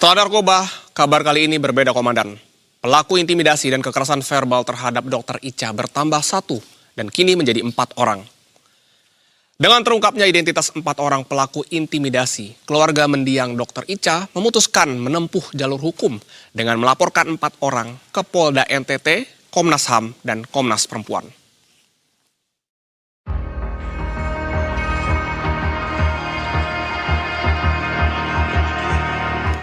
Setelah narkoba, kabar kali ini berbeda, Komandan. Pelaku intimidasi dan kekerasan verbal terhadap Dr. Ica bertambah 1 dan kini menjadi 4 orang. Dengan terungkapnya identitas 4 orang pelaku intimidasi, keluarga mendiang Dr. Ica memutuskan menempuh jalur hukum dengan melaporkan 4 orang ke Polda NTT, Komnas HAM, dan Komnas Perempuan.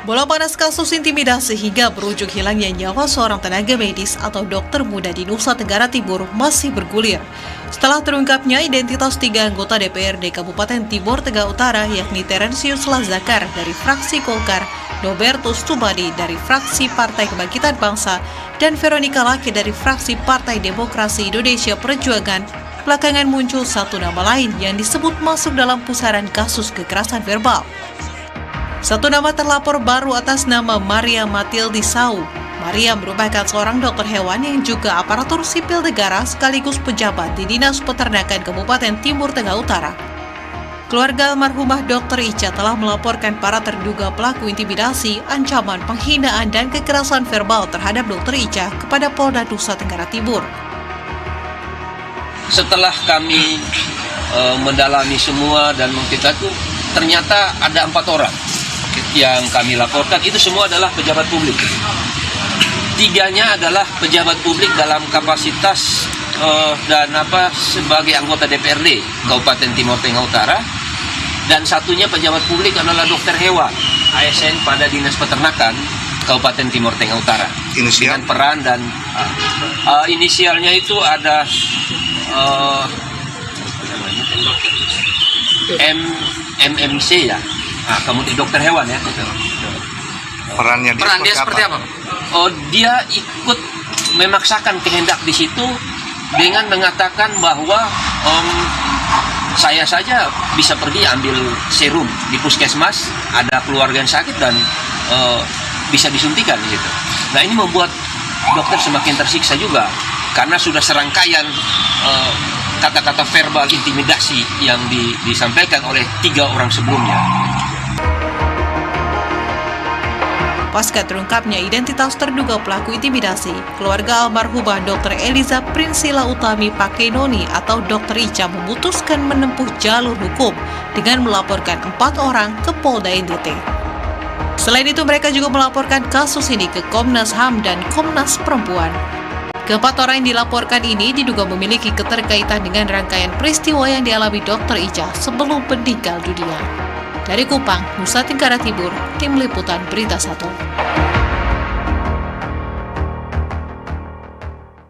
Bola panas kasus intimidasi hingga berujung hilangnya nyawa seorang tenaga medis atau dokter muda di Nusa Tenggara Timur masih bergulir. Setelah terungkapnya identitas 3 anggota DPRD Kabupaten Timur Tengah Utara, yakni Terensius Lazakar dari fraksi Golkar, Nobertus Tubadi dari fraksi Partai Kebangkitan Bangsa, dan Veronica Lake dari fraksi Partai Demokrasi Indonesia Perjuangan, belakangan muncul satu nama lain yang disebut masuk dalam pusaran kasus kekerasan verbal. Satu nama terlapor baru atas nama Maria Matildi Sau. Maria merupakan seorang dokter hewan yang juga aparatur sipil negara sekaligus pejabat di Dinas Peternakan Kabupaten Timur Tengah Utara. Keluarga almarhumah Dr. Ica telah melaporkan para terduga pelaku intimidasi, ancaman, penghinaan, dan kekerasan verbal terhadap Dr. Ica kepada Polda Nusa Tenggara Timur. Setelah kami mendalami semua dan mengkitaku, ternyata ada 4 orang yang kami laporkan. Itu semua adalah pejabat publik. 3-nya adalah pejabat publik dalam kapasitas sebagai anggota DPRD Kabupaten Timur Tengah Utara, dan 1-nya pejabat publik adalah dokter hewan ASN pada Dinas Peternakan Kabupaten Timur Tengah Utara. Inisial? Dengan peran dan inisialnya itu ada MMC ya. Kemudian dokter hewan ya. Perannya dia seperti apa? Oh, dia ikut memaksakan kehendak di situ dengan mengatakan bahwa saya saja bisa pergi ambil serum di puskesmas, ada keluarga yang sakit dan bisa disuntikan gitu. Nah, ini membuat dokter semakin tersiksa juga karena sudah serangkaian kata-kata verbal intimidasi yang disampaikan oleh 3 orang sebelumnya. Pasca terungkapnya identitas terduga pelaku intimidasi, keluarga almarhumah Dr. Eliza Prinsila Utami Pakenoni atau Dr. Ica memutuskan menempuh jalur hukum dengan melaporkan 4 orang ke Polda NTT. Selain itu, mereka juga melaporkan kasus ini ke Komnas HAM dan Komnas Perempuan. Keempat orang yang dilaporkan ini diduga memiliki keterkaitan dengan rangkaian peristiwa yang dialami Dr. Ica sebelum meninggal dunia. Dari Kupang, Nusa Tenggara Timur, Tim Liputan Berita 1.